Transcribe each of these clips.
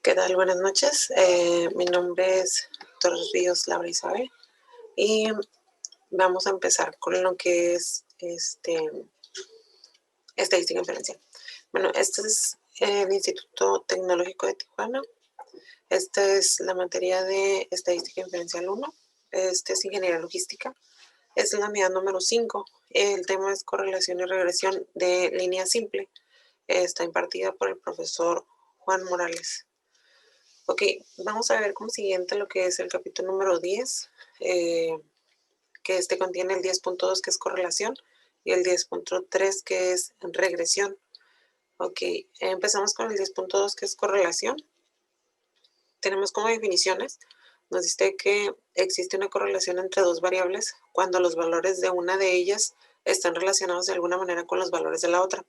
¿Qué tal? Buenas noches. Mi nombre es Torres Ríos Laura Isabel y vamos a empezar con lo que es estadística inferencial. Bueno, este es el Instituto Tecnológico de Tijuana. Esta es la materia de estadística inferencial 1. Este es ingeniería logística. Es la unidad número 5. El tema es correlación y regresión de línea simple. Está impartida por el profesor Juan Morales. Ok, vamos a ver como siguiente lo que es el capítulo número 10, que contiene el 10.2 que es correlación y el 10.3 que es regresión. Ok, empezamos con el 10.2 que es correlación. Tenemos como definiciones, nos dice que existe una correlación entre dos variables cuando los valores de una de ellas están relacionados de alguna manera con los valores de la otra.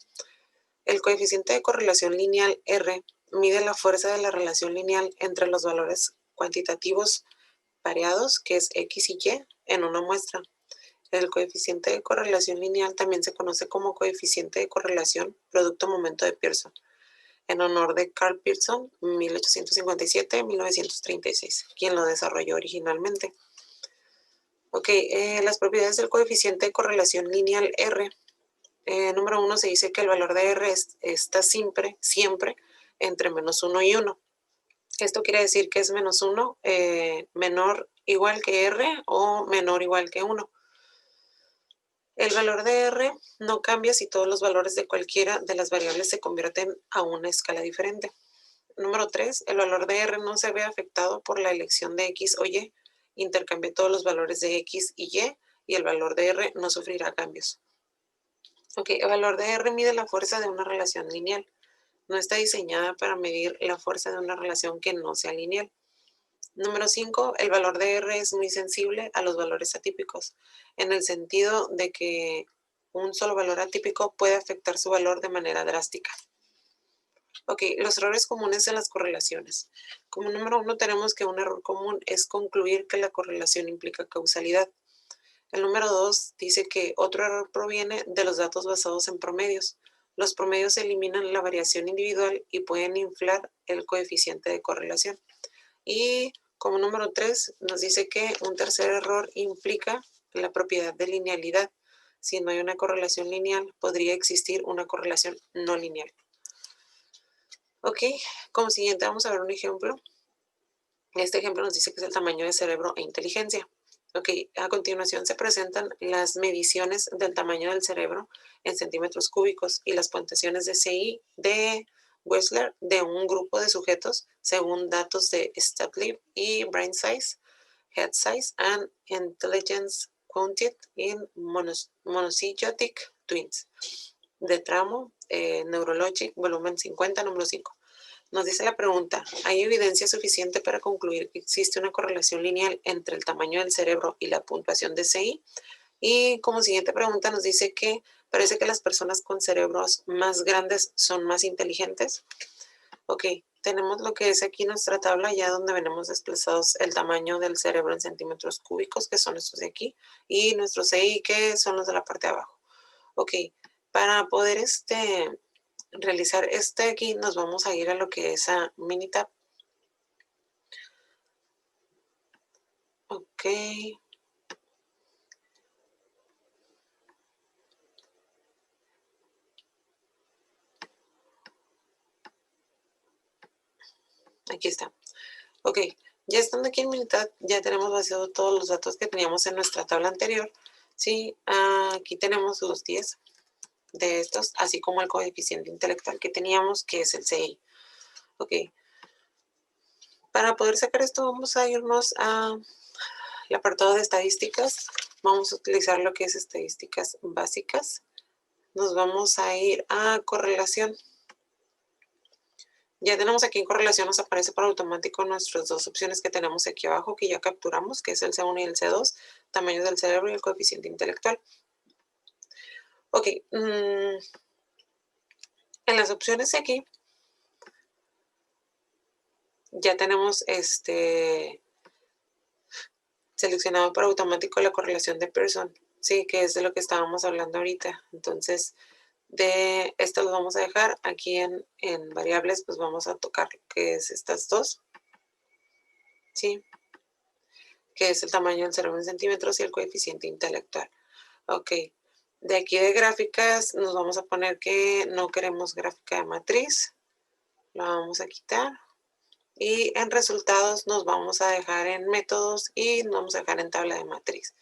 El coeficiente de correlación lineal R mide la fuerza de la relación lineal entre los valores cuantitativos pareados, que es X y Y, en una muestra. El coeficiente de correlación lineal también se conoce como coeficiente de correlación producto-momento de Pearson, en honor de Carl Pearson, 1857-1936, quien lo desarrolló originalmente. Ok, las propiedades del coeficiente de correlación lineal R. Número 1 se dice que el valor de R está siempre entre -1 y 1. Esto quiere decir que es -1 menor igual que R o menor igual que 1. El valor de R no cambia si todos los valores de cualquiera de las variables se convierten a una escala diferente. Número 3, el valor de R no se ve afectado por la elección de X o Y. Intercambia todos los valores de X y el valor de R no sufrirá cambios. Ok, el valor de R mide la fuerza de una relación lineal. No está diseñada para medir la fuerza de una relación que no sea lineal. Número 5, el valor de R es muy sensible a los valores atípicos, en el sentido de que un solo valor atípico puede afectar su valor de manera drástica. Ok, los errores comunes en las correlaciones. Como número 1 tenemos que un error común es concluir que la correlación implica causalidad. El número 2 dice que otro error proviene de los datos basados en promedios. Los promedios eliminan la variación individual y pueden inflar el coeficiente de correlación. Y como número 3 nos dice que un tercer error implica la propiedad de linealidad. Si no hay una correlación lineal, podría existir una correlación no lineal. Ok, como siguiente vamos a ver un ejemplo. Este ejemplo nos dice que es el tamaño de cerebro e inteligencia. Ok, a continuación se presentan las mediciones del tamaño del cerebro en centímetros cúbicos y las puntuaciones de CI de Wechsler de un grupo de sujetos según datos de StatLib y Brain Size, Head Size and Intelligence Counted in Monozygotic Twins. De tramo, Neurologic, volumen 50, número 5. Nos dice la pregunta, ¿hay evidencia suficiente para concluir que existe una correlación lineal entre el tamaño del cerebro y la puntuación de CI? Y como siguiente pregunta nos dice que parece que las personas con cerebros más grandes son más inteligentes. Ok, tenemos lo que es aquí nuestra tabla, ya donde venimos desplazados el tamaño del cerebro en centímetros cúbicos, que son estos de aquí, y nuestros CI, que son los de la parte de abajo. Ok, para poder realizar aquí, nos vamos a ir a lo que es a Minitab. Ok. Aquí está. Ok, ya estando aquí en Minitab, ya tenemos vaciado todos los datos que teníamos en nuestra tabla anterior. Sí, aquí tenemos los 10 de estos, así como el coeficiente intelectual que teníamos, que es el CI. Ok. Para poder sacar esto, vamos a irnos al apartado de estadísticas. Vamos a utilizar lo que es estadísticas básicas. Nos vamos a ir a correlación. Ya tenemos aquí en correlación, nos aparece por automático nuestras dos opciones que tenemos aquí abajo, que ya capturamos, que es el C1 y el C2, tamaño del cerebro y el coeficiente intelectual. Ok, en las opciones de aquí, ya tenemos seleccionado por automático la correlación de Pearson, sí, que es de lo que estábamos hablando ahorita. Entonces, De esto lo vamos a dejar aquí en variables, pues vamos a tocar que es estas dos, ¿sí? Que es el tamaño del cerebro en centímetros y el coeficiente intelectual. Ok, de aquí de gráficas nos vamos a poner que no queremos gráfica de matriz, la vamos a quitar. Y en resultados nos vamos a dejar en métodos y nos vamos a dejar en tabla de matriz.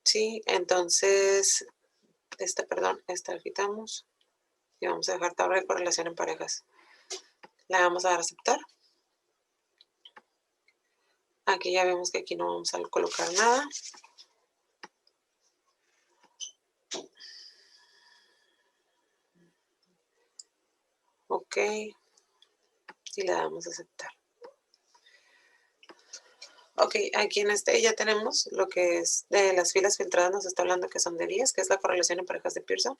Sí, entonces, esta la quitamos y vamos a dejar tabla de correlación en parejas. La vamos a dar a aceptar. Aquí ya vemos que aquí no vamos a colocar nada. Ok, y le damos a aceptar. Ok, aquí en este ya tenemos lo que es de las filas filtradas, nos está hablando que son de 10, que es la correlación en parejas de Pearson.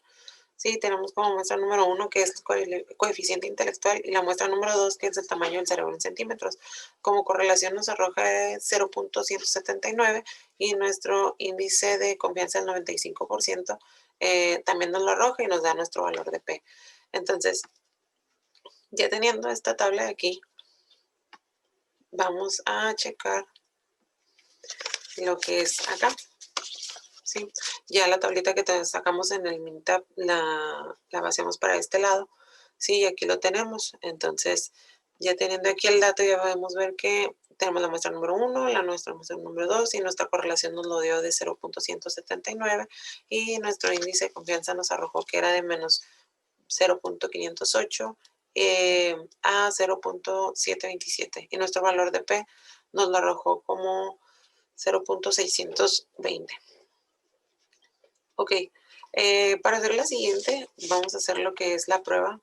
Sí, tenemos como muestra número 1, que es el coeficiente intelectual, y la muestra número 2, que es el tamaño del cerebro en centímetros. Como correlación nos arroja 0.179 y nuestro índice de confianza del 95% también nos lo arroja y nos da nuestro valor de P. Entonces, ya teniendo esta tabla de aquí, vamos a checar lo que es acá. ¿Sí? Ya la tablita que sacamos en el Minitab la vaciamos para este lado. Sí, aquí lo tenemos. Entonces, ya teniendo aquí el dato, ya podemos ver que tenemos la muestra número 1, la muestra número 2 y nuestra correlación nos lo dio de 0.179 y nuestro índice de confianza nos arrojó que era de menos 0.508 a 0.727 y nuestro valor de P nos lo arrojó como 0.620. Ok, para hacer la siguiente, vamos a hacer lo que es la prueba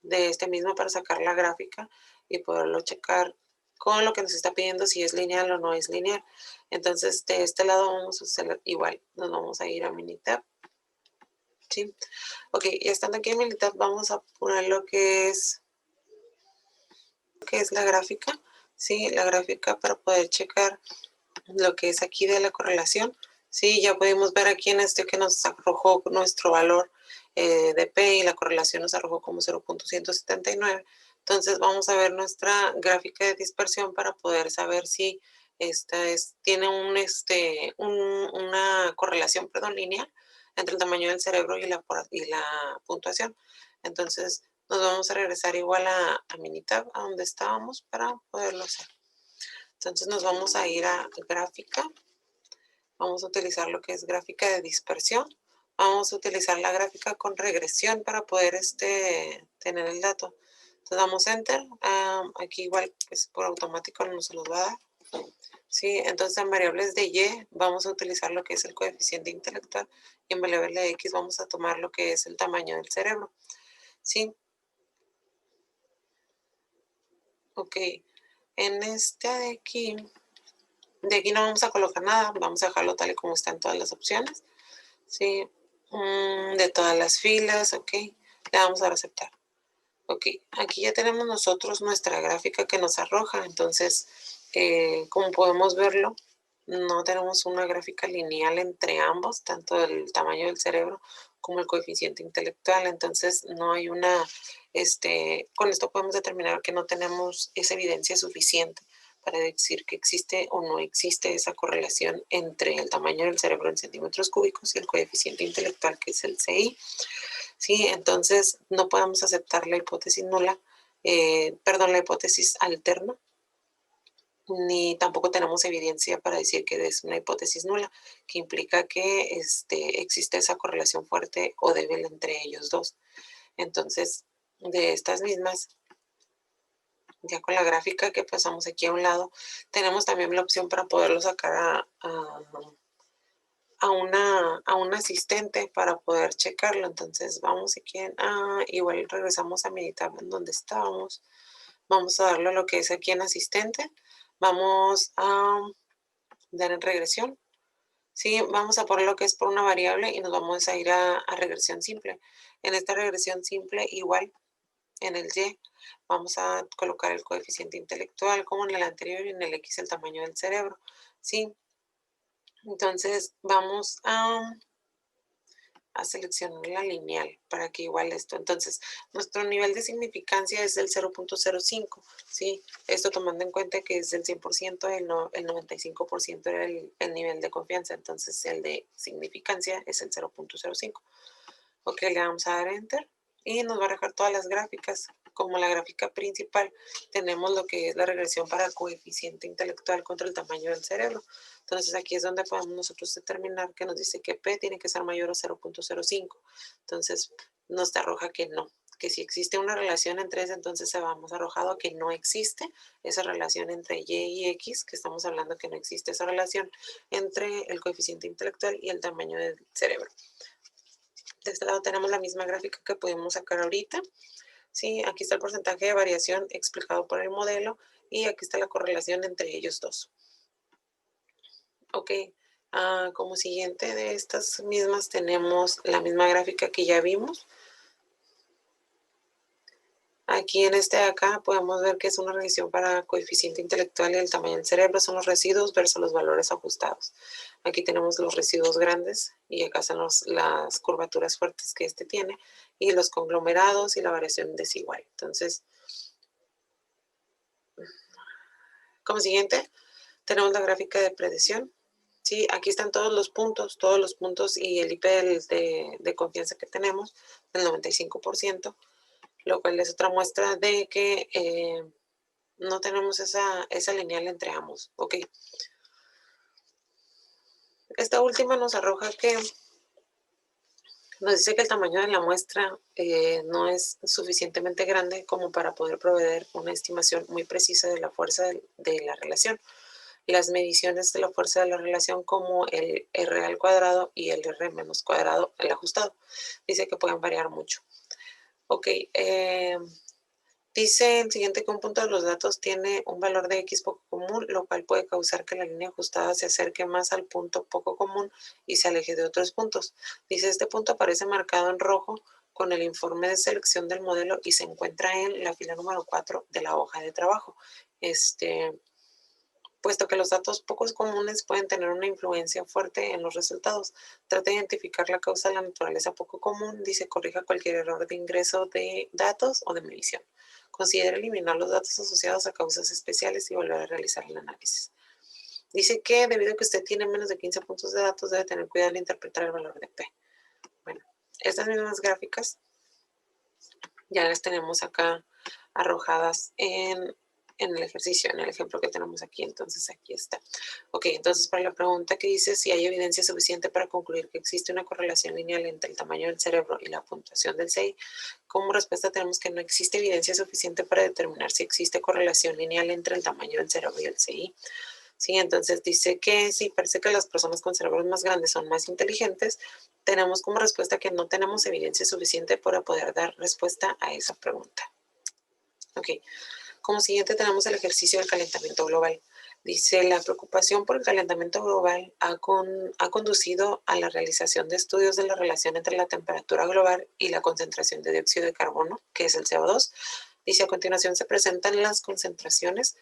de este mismo para sacar la gráfica y poderlo checar con lo que nos está pidiendo si es lineal o no es lineal. Entonces, de este lado vamos a hacer igual, nos vamos a ir a Minitab. ¿Sí? Ok, ya estando aquí en Minitab, vamos a poner lo que es la gráfica. Sí, la gráfica para poder checar lo que es aquí de la correlación. Sí, ya podemos ver aquí en este que nos arrojó nuestro valor de P y la correlación nos arrojó como 0.179. Entonces vamos a ver nuestra gráfica de dispersión para poder saber si esta tiene una correlación, lineal entre el tamaño del cerebro y la puntuación. Entonces nos vamos a regresar igual a Minitab, a donde estábamos para poderlo hacer. Entonces nos vamos a ir a gráfica. Vamos a utilizar lo que es gráfica de dispersión. Vamos a utilizar la gráfica con regresión para poder tener el dato. Entonces damos Enter. Aquí igual pues por automático no se los va a dar. ¿Sí? Entonces en variables de Y vamos a utilizar lo que es el coeficiente intelectual y en variable de X vamos a tomar lo que es el tamaño del cerebro. ¿Sí? Ok. En esta de aquí no vamos a colocar nada, vamos a dejarlo tal y como está en todas las opciones. ¿Sí? De todas las filas, ok. Le vamos a dar a aceptar. Ok, aquí ya tenemos nosotros nuestra gráfica que nos arroja. Entonces, como podemos verlo, no tenemos una gráfica lineal entre ambos, tanto el tamaño del cerebro como el coeficiente intelectual. Entonces, no hay con esto podemos determinar que no tenemos esa evidencia suficiente para decir que existe o no existe esa correlación entre el tamaño del cerebro en centímetros cúbicos y el coeficiente intelectual, que es el CI. ¿Sí? Entonces, no podemos aceptar la hipótesis nula, la hipótesis alterna, ni tampoco tenemos evidencia para decir que es una hipótesis nula, que implica que existe esa correlación fuerte o débil entre ellos dos. Entonces, de estas mismas, ya con la gráfica que pasamos aquí a un lado, tenemos también la opción para poderlo sacar a un asistente para poder checarlo. Entonces vamos aquí, igual regresamos a Minitab en donde estábamos. Vamos a darle lo que es aquí en asistente. Vamos a dar en regresión. Sí, vamos a poner lo que es por una variable y nos vamos a ir a regresión simple. En esta regresión simple, igual en el Y, vamos a colocar el coeficiente intelectual como en el anterior y en el X el tamaño del cerebro. Sí, entonces vamos a a seleccionar la lineal para que iguale esto. Entonces, nuestro nivel de significancia es del 0.05, ¿sí? Esto tomando en cuenta que es del 100%, el 95% era el nivel de confianza, entonces el de significancia es el 0.05. Ok, le vamos a dar Enter y nos va a arrojar todas las gráficas. Como la gráfica principal, tenemos lo que es la regresión para el coeficiente intelectual contra el tamaño del cerebro. Entonces aquí es donde podemos nosotros determinar que nos dice que P tiene que ser mayor a 0.05. Entonces nos arroja que no, que si existe una relación entre ese, entonces se vamos arrojado que no existe esa relación entre Y y X, que estamos hablando que no existe esa relación entre el coeficiente intelectual y el tamaño del cerebro. De este lado tenemos la misma gráfica que pudimos sacar ahorita. Sí, aquí está el porcentaje de variación explicado por el modelo y aquí está la correlación entre ellos dos. Ok, como siguiente de estas mismas tenemos la misma gráfica que ya vimos. Aquí en este de acá podemos ver que es una revisión para coeficiente intelectual y el tamaño del cerebro. Son los residuos versus los valores ajustados. Aquí tenemos los residuos grandes y acá están las curvaturas fuertes que este tiene y los conglomerados y la variación desigual. Entonces, como siguiente, tenemos la gráfica de predicción. Sí, aquí están todos los puntos y el IP de confianza que tenemos, del 95%, lo cual es otra muestra de que no tenemos esa lineal entre ambos. Ok. Esta última nos arroja que nos dice que el tamaño de la muestra no es suficientemente grande como para poder proveer una estimación muy precisa de la fuerza de la relación. Las mediciones de la fuerza de la relación como el R al cuadrado y el R menos cuadrado, el ajustado. Dice que pueden variar mucho. Ok, dice el siguiente que un punto de los datos tiene un valor de X poco común, lo cual puede causar que la línea ajustada se acerque más al punto poco común y se aleje de otros puntos. Dice, este punto aparece marcado en rojo con el informe de selección del modelo y se encuentra en la fila número 4 de la hoja de trabajo. Puesto que los datos pocos comunes pueden tener una influencia fuerte en los resultados. Trata de identificar la causa de la naturaleza poco común. Dice, corrija cualquier error de ingreso de datos o de medición. Considera eliminar los datos asociados a causas especiales y volver a realizar el análisis. Dice que debido a que usted tiene menos de 15 puntos de datos, debe tener cuidado al interpretar el valor de P. Bueno, estas mismas gráficas ya las tenemos acá arrojadas en el ejercicio, en el ejemplo que tenemos aquí. Entonces aquí está. Ok, entonces para la pregunta que dice si hay evidencia suficiente para concluir que existe una correlación lineal entre el tamaño del cerebro y la puntuación del CI, como respuesta tenemos que no existe evidencia suficiente para determinar si existe correlación lineal entre el tamaño del cerebro y el CI. Sí, entonces dice que sí, parece que las personas con cerebros más grandes son más inteligentes. Tenemos como respuesta que no tenemos evidencia suficiente para poder dar respuesta a esa pregunta. Ok, como siguiente tenemos el ejercicio del calentamiento global. Dice, la preocupación por el calentamiento global ha conducido a la realización de estudios de la relación entre la temperatura global y la concentración de dióxido de carbono, que es el CO2. Dice, a continuación se presentan las concentraciones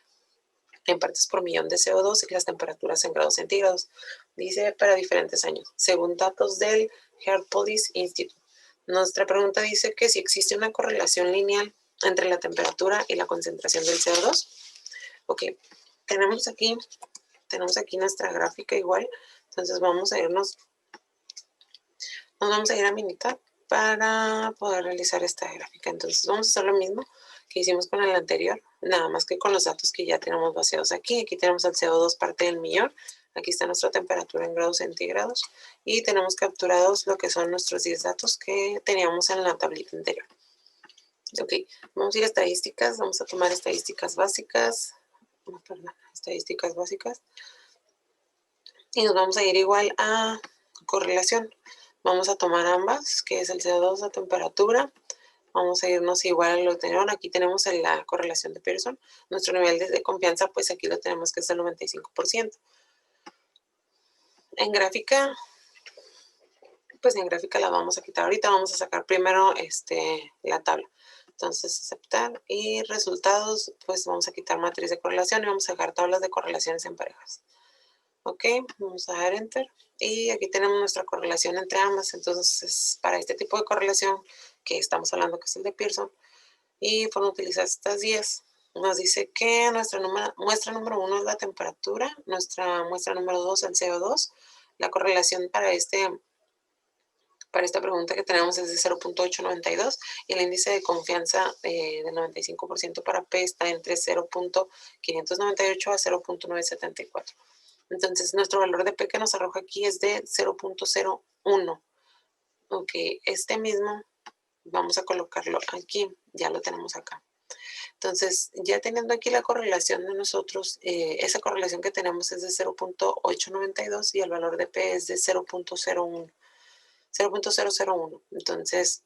en partes por millón de CO2 y las temperaturas en grados centígrados. Dice, para diferentes años, según datos del Air Police Institute. Nuestra pregunta dice que si existe una correlación lineal entre la temperatura y la concentración del CO2. Ok, tenemos aquí nuestra gráfica igual. Entonces nos vamos a ir a Minitab para poder realizar esta gráfica. Entonces vamos a hacer lo mismo que hicimos con el anterior, nada más que con los datos que ya tenemos vaciados aquí. Aquí tenemos el CO2 parte del millón. Aquí está nuestra temperatura en grados centígrados y tenemos capturados lo que son nuestros 10 datos que teníamos en la tablita anterior. Ok, vamos a ir a estadísticas, vamos a tomar estadísticas básicas, y nos vamos a ir igual a correlación. Vamos a tomar ambas, que es el CO2, la temperatura. Vamos a irnos igual a lo anterior. Aquí tenemos la correlación de Pearson. Nuestro nivel de confianza, pues aquí lo tenemos que es el 95%. En gráfica, pues en gráfica la vamos a quitar ahorita. Vamos a sacar primero la tabla. Entonces, aceptar y resultados, pues vamos a quitar matriz de correlación y vamos a dejar tablas de correlaciones en parejas. Ok, vamos a dar Enter. Y aquí tenemos nuestra correlación entre ambas. Entonces, para este tipo de correlación que estamos hablando, que es el de Pearson, y por utilizar estas 10, nos dice que nuestra muestra número 1 es la temperatura, nuestra muestra número 2 el CO2. La correlación para esta pregunta que tenemos es de 0.892 y el índice de confianza del 95% para P está entre 0.598 a 0.974. Entonces, nuestro valor de P que nos arroja aquí es de 0.01. Ok, este mismo vamos a colocarlo aquí, ya lo tenemos acá. Entonces, ya teniendo aquí la correlación de nosotros, esa correlación que tenemos es de 0.892 y el valor de P es de 0.01. Entonces,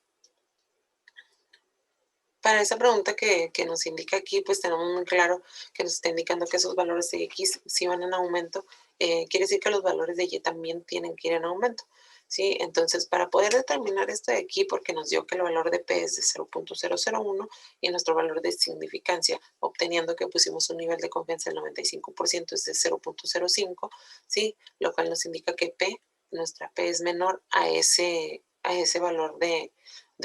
para esa pregunta que nos indica aquí, pues tenemos muy claro que nos está indicando que esos valores de X sí van en aumento. Quiere decir que los valores de Y también tienen que ir en aumento. ¿Sí? Entonces, para poder determinar esto de aquí, porque nos dio que el valor de P es de 0.001 y nuestro valor de significancia, obteniendo que pusimos un nivel de confianza del 95% es de 0.05, ¿sí? Lo cual nos indica que P, nuestra P es menor a ese valor de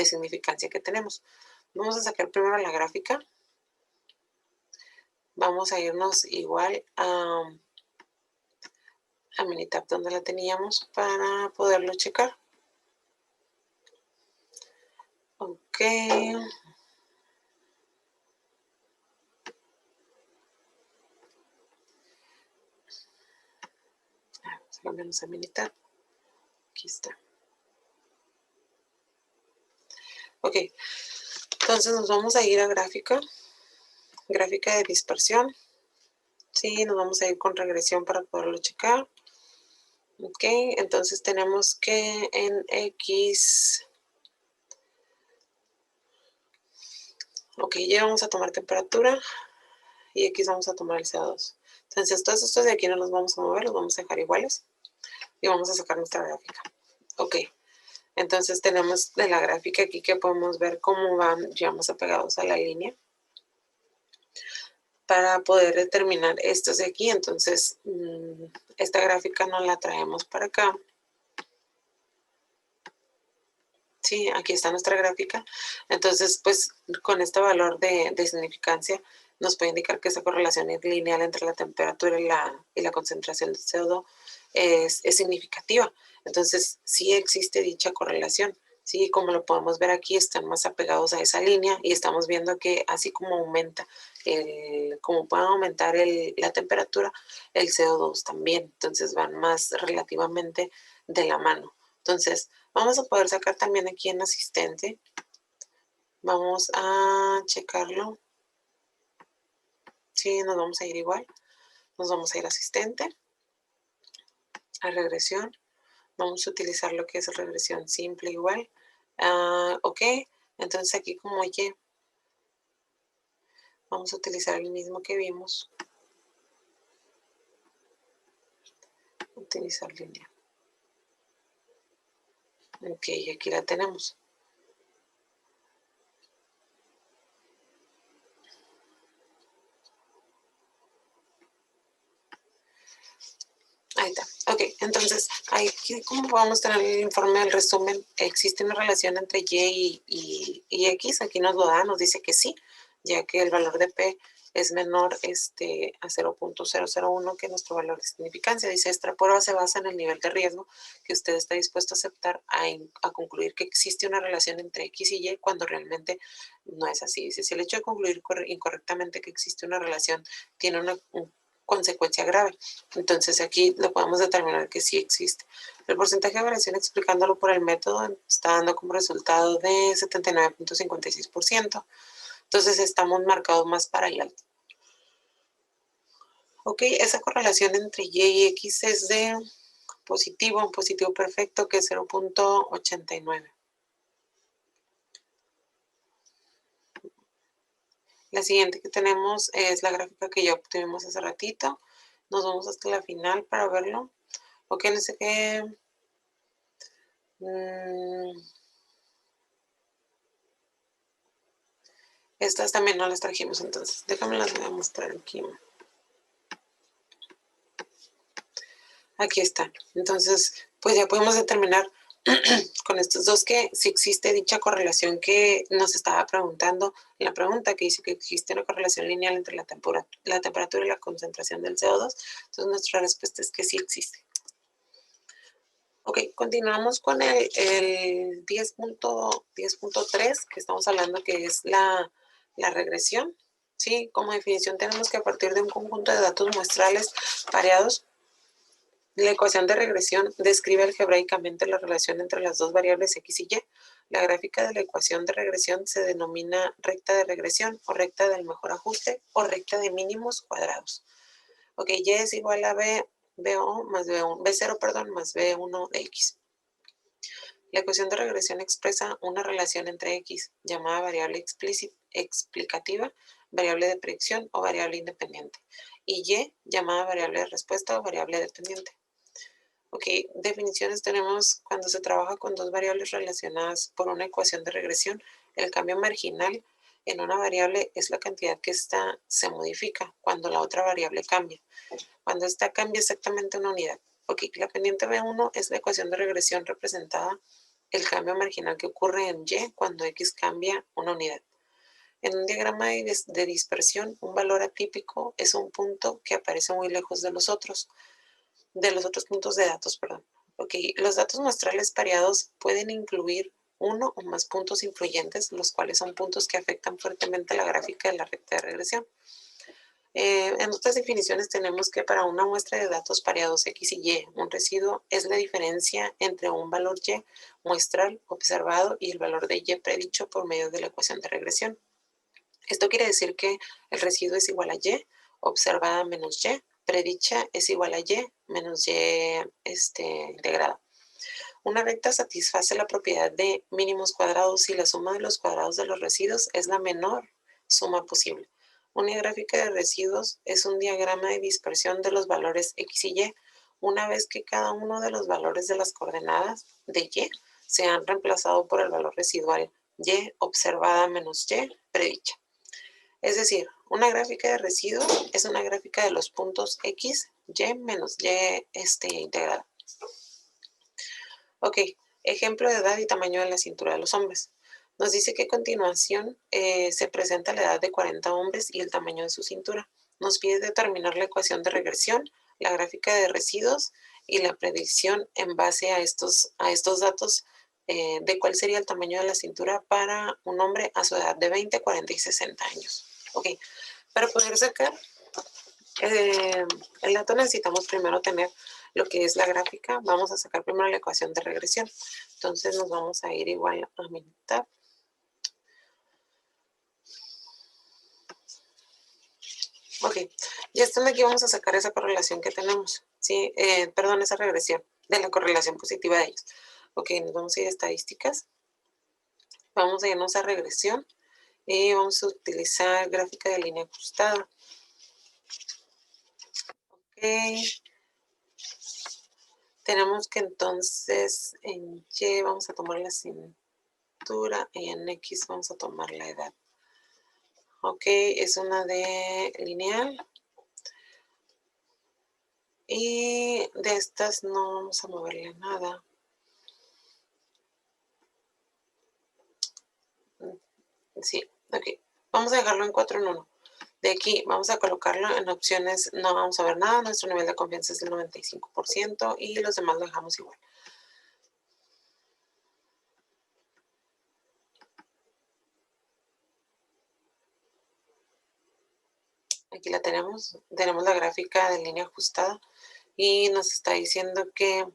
significancia que tenemos. Vamos a sacar primero la gráfica. Vamos a irnos igual a Minitab donde la teníamos para poderlo checar. Ok. Vamos a cambiarnos a Minitab. Aquí está. Ok. Entonces nos vamos a ir a gráfica. Gráfica de dispersión. Sí, nos vamos a ir con regresión para poderlo checar. Ok, entonces tenemos que en X... Ok, ya vamos a tomar temperatura y X vamos a tomar el CO2. Entonces todos estos de aquí no los vamos a mover, los vamos a dejar iguales y vamos a sacar nuestra gráfica. Ok, entonces tenemos de la gráfica aquí que podemos ver cómo van, ya más apegados a la línea para poder determinar estos de aquí. Entonces esta gráfica no la traemos para acá. Sí, aquí está nuestra gráfica. Entonces, pues con este valor de significancia nos puede indicar que esa correlación es lineal entre la temperatura y la concentración de CO2 es significativa. Entonces, sí existe dicha correlación. Sí, como lo podemos ver aquí, están más apegados a esa línea y estamos viendo que así como aumenta, como puede aumentar la temperatura, el CO2 también. Entonces, van más relativamente de la mano. Entonces, vamos a poder sacar también aquí en asistente. Vamos a checarlo. Sí, nos vamos a ir igual. Nos vamos a ir a asistente, a regresión. Vamos a utilizar lo que es regresión simple igual. Ok, entonces aquí como Y, vamos a utilizar el mismo que vimos. Utilizar línea. Ok, aquí la tenemos. Ahí está. Ok, entonces, aquí como podemos tener el informe del resumen, existe una relación entre Y y X. Aquí nos lo da, nos dice que sí, ya que el valor de P es menor a 0.001 que nuestro valor de significancia. Dice, esta prueba se basa en el nivel de riesgo que usted está dispuesto a aceptar a concluir que existe una relación entre X y Y cuando realmente no es así. Dice, si el hecho de concluir incorrectamente que existe una relación tiene una consecuencia grave. Entonces aquí lo podemos determinar que sí existe. El porcentaje de variación explicándolo por el método está dando como resultado de 79.56%. Entonces estamos marcados más para allá. Ok, esa correlación entre Y y X es de positivo, un positivo perfecto que es 0.89. La siguiente que tenemos es la gráfica que ya obtuvimos hace ratito. Nos vamos hasta la final para verlo. Ok, no sé qué. Estas también no las trajimos, entonces déjame las voy a mostrar aquí. Aquí están. Entonces, pues ya podemos determinar con estos dos que si existe dicha correlación que nos estaba preguntando en la pregunta, que dice que existe una correlación lineal entre la temperatura y la concentración del CO2. Entonces, nuestra respuesta es que sí existe. Ok, continuamos con el 10.3, que estamos hablando que es la regresión. Sí, como definición tenemos que a partir de un conjunto de datos muestrales variados, la ecuación de regresión describe algebraicamente la relación entre las dos variables x y y. La gráfica de la ecuación de regresión se denomina recta de regresión o recta del mejor ajuste o recta de mínimos cuadrados. Ok, y es igual a B0 más B1 de x. La ecuación de regresión expresa una relación entre x, llamada variable explicativa, variable de predicción o variable independiente, y y, llamada variable de respuesta o variable dependiente. Ok, definiciones tenemos cuando se trabaja con dos variables relacionadas por una ecuación de regresión. El cambio marginal en una variable es la cantidad que ésta se modifica cuando la otra variable cambia. Cuando esta cambia exactamente una unidad. Ok, la pendiente B1 es la ecuación de regresión representada el cambio marginal que ocurre en y cuando x cambia una unidad. En un diagrama de dispersión, un valor atípico es un punto que aparece muy lejos de los otros puntos de datos, perdón. Ok, los datos muestrales pareados pueden incluir uno o más puntos influyentes, los cuales son puntos que afectan fuertemente la gráfica de la recta de regresión. En otras definiciones tenemos que para una muestra de datos pareados x y y, un residuo es la diferencia entre un valor y muestral observado y el valor de y predicho por medio de la ecuación de regresión. Esto quiere decir que el residuo es igual a y observada menos y predicha es igual a y menos y integrada. Una recta satisface la propiedad de mínimos cuadrados si la suma de los cuadrados de los residuos es la menor suma posible. Una gráfica de residuos es un diagrama de dispersión de los valores x y y, una vez que cada uno de los valores de las coordenadas de y se han reemplazado por el valor residual y observada menos y predicha. Es decir, una gráfica de residuos es una gráfica de los puntos x, y menos y integrada. Ok, ejemplo de edad y tamaño de la cintura de los hombres. Nos dice que a continuación se presenta la edad de 40 hombres y el tamaño de su cintura. Nos pide determinar la ecuación de regresión, la gráfica de residuos y la predicción en base a estos datos de cuál sería el tamaño de la cintura para un hombre a su edad de 20, 40 y 60 años. Ok, para poder sacar el dato necesitamos primero tener lo que es la gráfica. Vamos a sacar primero la ecuación de regresión. Entonces nos vamos a ir igual a mitad. Ok, ya estando aquí vamos a sacar esa correlación que tenemos. ¿Sí? Perdón, esa regresión de la correlación positiva de ellos. Ok, nos vamos a ir a estadísticas. Vamos a irnos a regresión y vamos a utilizar gráfica de línea ajustada. Ok. Tenemos que entonces en Y vamos a tomar la cintura y en X vamos a tomar la edad. Ok, es una de lineal. Y de estas no vamos a moverle nada. Sí, ok. Vamos a dejarlo en 4 en 1. De aquí vamos a colocarlo en opciones, no vamos a ver nada. Nuestro nivel de confianza es del 95% y los demás lo dejamos igual. Aquí la tenemos la gráfica de línea ajustada y nos está diciendo que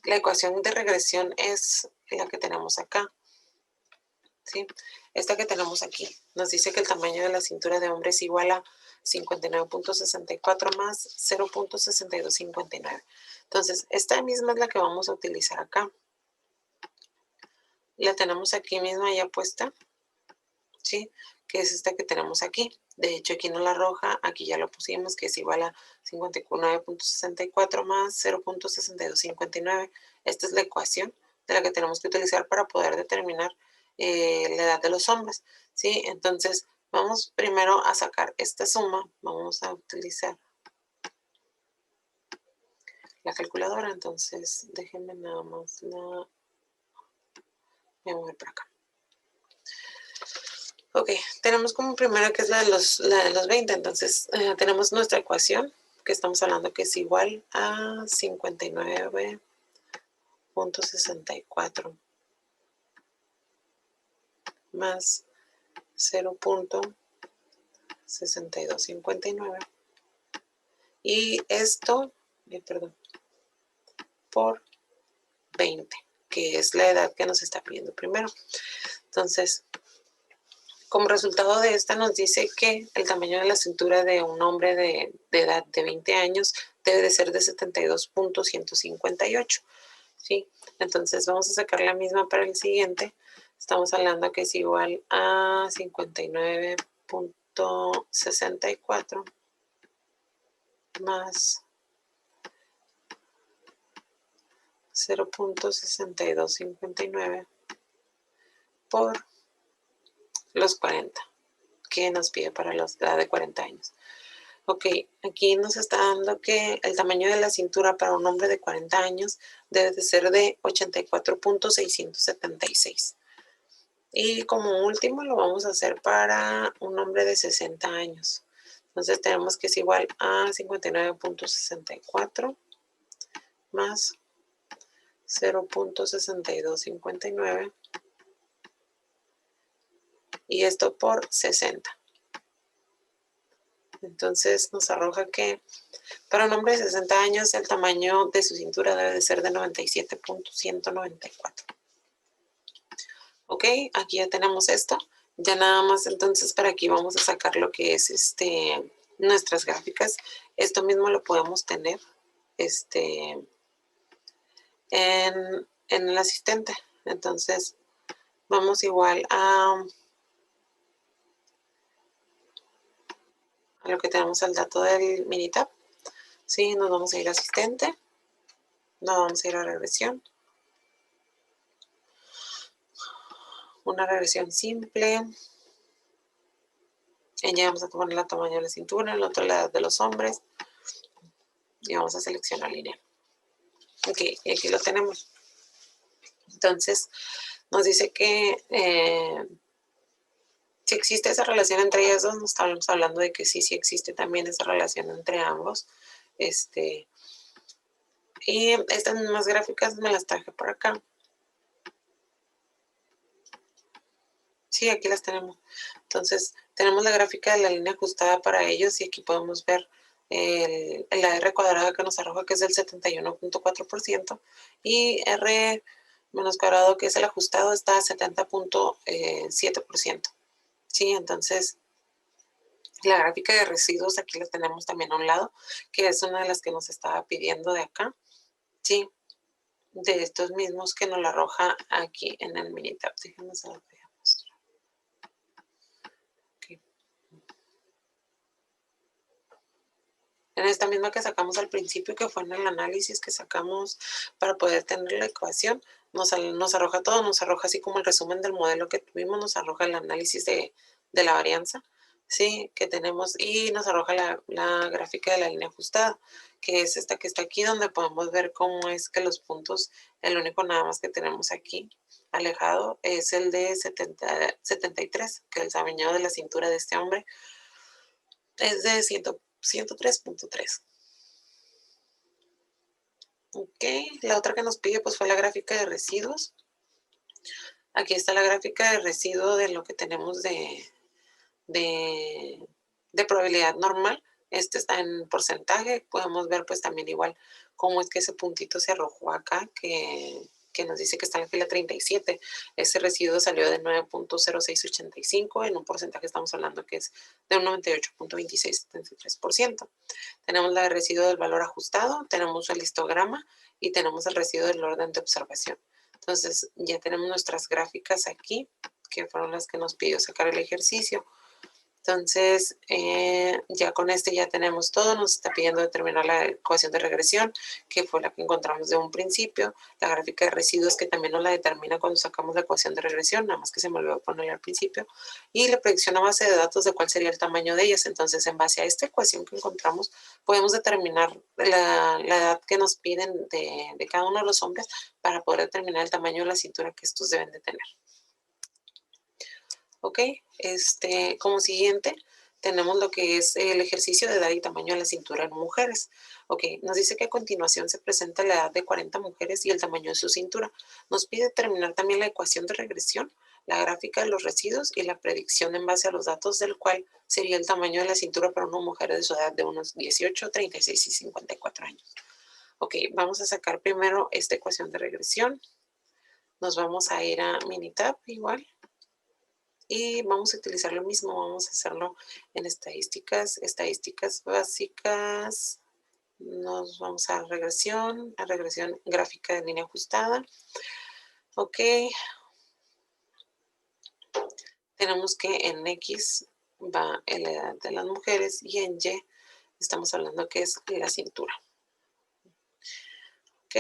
la ecuación de regresión es la que tenemos acá. ¿Sí? Esta que tenemos aquí nos dice que el tamaño de la cintura de hombre es igual a 59.64 más 0.6259. Entonces, esta misma es la que vamos a utilizar acá. La tenemos aquí misma ya puesta, ¿sí? Que es esta que tenemos aquí. De hecho, aquí no la roja, aquí ya lo pusimos, que es igual a 59.64 más 0.6259. Esta es la ecuación de la que tenemos que utilizar para poder determinar la edad de los hombres, ¿sí? Entonces, vamos primero a sacar esta suma. Vamos a utilizar la calculadora. Entonces, déjenme nada más voy a mover para acá. Ok, tenemos como primera que es la de los 20. Entonces, tenemos nuestra ecuación, que estamos hablando que es igual a 59.64 más 0.6259. Y esto, por 20, que es la edad que nos está pidiendo primero. Entonces, como resultado de esta nos dice que el tamaño de la cintura de un hombre de edad de 20 años debe de ser de 72.158. ¿Sí? Entonces vamos a sacar la misma para el siguiente. Estamos hablando que es igual a 59.64 más 0.6259 por los 40 que nos pide para la edad de 40 años. Ok, aquí nos está dando que el tamaño de la cintura para un hombre de 40 años debe de ser de 84.676. Y como último lo vamos a hacer para un hombre de 60 años. Entonces tenemos que es igual a 59.64 más 0.6259 y esto por 60. Entonces nos arroja que para un hombre de 60 años el tamaño de su cintura debe de ser de 97.194. Ok, aquí ya tenemos esto. Ya nada más entonces para aquí vamos a sacar lo que es nuestras gráficas. Esto mismo lo podemos tener en el asistente. Entonces vamos igual a lo que tenemos el dato del Minitab. Sí, nos vamos a ir a asistente. Nos vamos a ir a regresión. Una regresión simple. Ya vamos a poner el tamaño de la cintura, el otro la edad de los hombres. Y vamos a seleccionar línea. Ok, y aquí lo tenemos. Entonces, nos dice que si existe esa relación entre ellas dos, nos estamos hablando de que sí existe también esa relación entre ambos. Y estas mismas gráficas me las traje por acá. Sí, aquí las tenemos. Entonces, tenemos la gráfica de la línea ajustada para ellos y aquí podemos ver la R cuadrada que nos arroja que es del 71.4% y R menos cuadrado que es el ajustado está a 70.7%. Sí, entonces la gráfica de residuos aquí la tenemos también a un lado, que es una de las que nos estaba pidiendo de acá. Sí, de estos mismos que nos la arroja aquí en el Minitab. Déjenme se lo voy a mostrar. Okay. En esta misma que sacamos al principio, que fue en el análisis que sacamos para poder tener la ecuación, nos arroja todo, nos arroja así como el resumen del modelo que tuvimos, nos arroja el análisis de la varianza, ¿sí? Que tenemos y nos arroja la gráfica de la línea ajustada, que es esta que está aquí, donde podemos ver cómo es que los puntos, el único nada más que tenemos aquí alejado es el de 73, que el tamaño de la cintura de este hombre es de 103.3. Ok, la otra que nos pide pues fue la gráfica de residuos. Aquí está la gráfica de residuo de lo que tenemos de probabilidad normal. Este está en porcentaje. Podemos ver pues también igual cómo es que ese puntito se arrojó acá, que nos dice que está en la fila 37. Ese residuo salió de 9.0685. En un porcentaje estamos hablando que es de un 98.2673%. Tenemos la de residuo del valor ajustado, tenemos el histograma y tenemos el residuo del orden de observación. Entonces ya tenemos nuestras gráficas aquí, que fueron las que nos pidió sacar el ejercicio. Entonces, ya con este ya tenemos todo. Nos está pidiendo determinar la ecuación de regresión, que fue la que encontramos de un principio. La gráfica de residuos, que también nos la determina cuando sacamos la ecuación de regresión, nada más que se me olvidó ponerla al principio. Y la predicción a base de datos de cuál sería el tamaño de ellas. Entonces, en base a esta ecuación que encontramos, podemos determinar la edad que nos piden de cada uno de los hombres para poder determinar el tamaño de la cintura que estos deben de tener. Ok, como siguiente tenemos lo que es el ejercicio de edad y tamaño de la cintura en mujeres. Ok, nos dice que a continuación se presenta la edad de 40 mujeres y el tamaño de su cintura. Nos pide determinar también la ecuación de regresión, la gráfica de los residuos y la predicción en base a los datos del cual sería el tamaño de la cintura para una mujer de su edad de unos 18, 36 y 54 años. Ok, vamos a sacar primero esta ecuación de regresión. Nos vamos a ir a Minitab igual. Y vamos a utilizar lo mismo, vamos a hacerlo en estadísticas básicas. Nos vamos a regresión gráfica de línea ajustada. Ok. Tenemos que en X va la edad de las mujeres y en Y estamos hablando que es la cintura. Ok.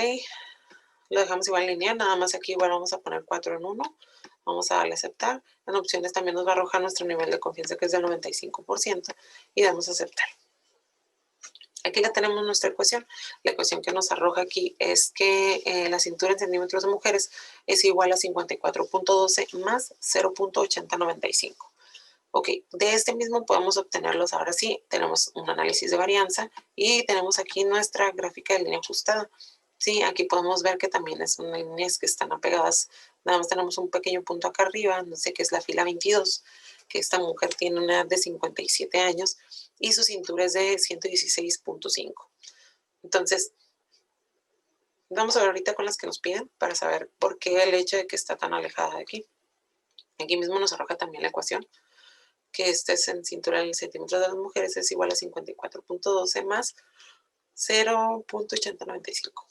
Lo dejamos igual lineal, nada más aquí igual vamos a poner 4 en 1. Vamos a darle a aceptar. En opciones también nos va a arrojar nuestro nivel de confianza, que es del 95%, y damos a aceptar. Aquí la tenemos nuestra ecuación. La ecuación que nos arroja aquí es que la cintura en centímetros de mujeres es igual a 54.12 más 0.8095. Ok, de este mismo podemos obtenerlos ahora sí. Tenemos un análisis de varianza y tenemos aquí nuestra gráfica de línea ajustada. Sí, aquí podemos ver que también es unas líneas que están apegadas. Nada más tenemos un pequeño punto acá arriba, no sé qué es la fila 22, que esta mujer tiene una edad de 57 años y su cintura es de 116.5. Entonces, vamos a ver ahorita con las que nos piden para saber por qué el hecho de que está tan alejada de aquí. Aquí mismo nos arroja también la ecuación, que esta es en cintura en centímetros de las mujeres, es igual a 54.12 más 0.8095.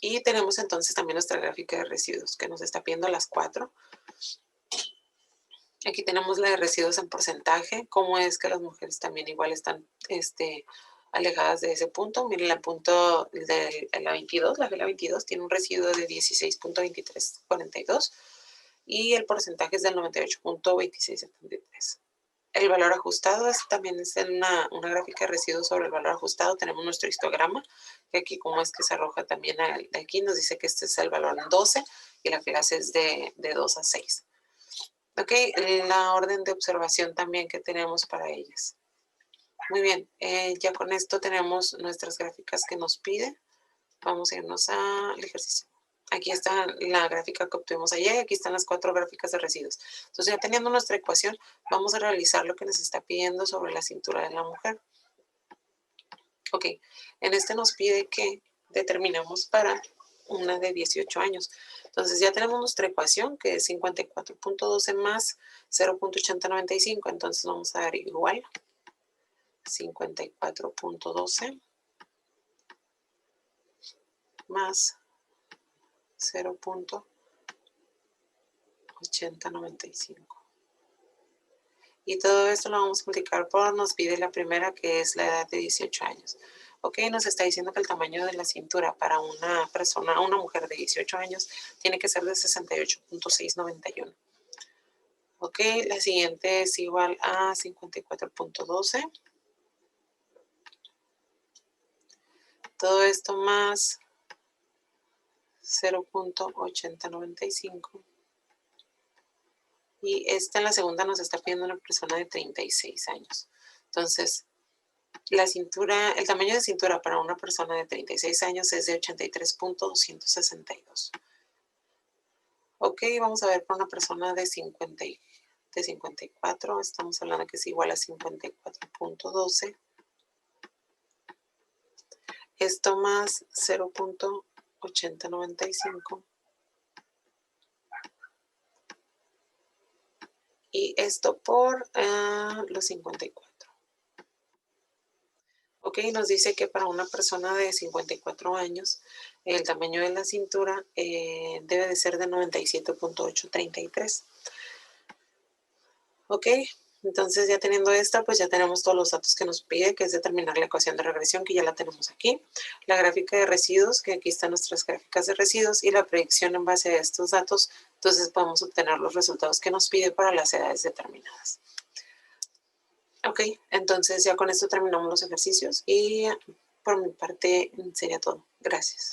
Y tenemos entonces también nuestra gráfica de residuos, que nos está pidiendo las 4. Aquí tenemos la de residuos en porcentaje, cómo es que las mujeres también igual están alejadas de ese punto. Miren, el punto de la 22, la fila 22, tiene un residuo de 16.2342 y el porcentaje es del 98.2673. El valor ajustado también es en una gráfica de residuos sobre el valor ajustado. Tenemos nuestro histograma, que aquí como es que se arroja también aquí, nos dice que este es el valor en 12 y la clase es de 2 a 6. Ok, la orden de observación también que tenemos para ellas. Muy bien, ya con esto tenemos nuestras gráficas que nos pide. Vamos a irnos al ejercicio. Aquí está la gráfica que obtuvimos ayer y aquí están las 4 gráficas de residuos. Entonces, ya teniendo nuestra ecuación, vamos a realizar lo que nos está pidiendo sobre la cintura de la mujer. Ok, en este nos pide que determinemos para una de 18 años. Entonces, ya tenemos nuestra ecuación, que es 54.12 más 0.8095. Entonces, vamos a dar igual 54.12 más 0.8095. Y todo esto lo vamos a multiplicar por, nos pide la primera, que es la edad de 18 años. Ok, nos está diciendo que el tamaño de la cintura para una persona, una mujer de 18 años, tiene que ser de 68.691. Ok, la siguiente es igual a 54.12. Todo esto más 0.8095. Y esta en la segunda nos está pidiendo una persona de 36 años. Entonces, la cintura, el tamaño de cintura para una persona de 36 años es de 83.262. Ok, vamos a ver para una persona de 54, estamos hablando que es igual a 54.12. Esto más 0.8095. Y esto por los 54. Ok, nos dice que para una persona de 54 años, el tamaño de la cintura debe de ser de 97.833. Ok, entonces ya teniendo esta, pues ya tenemos todos los datos que nos pide, que es determinar la ecuación de regresión, que ya la tenemos aquí, la gráfica de residuos, que aquí están nuestras gráficas de residuos, y la predicción en base a estos datos. Entonces podemos obtener los resultados que nos pide para las edades determinadas. Ok, entonces ya con esto terminamos los ejercicios y por mi parte sería todo. Gracias.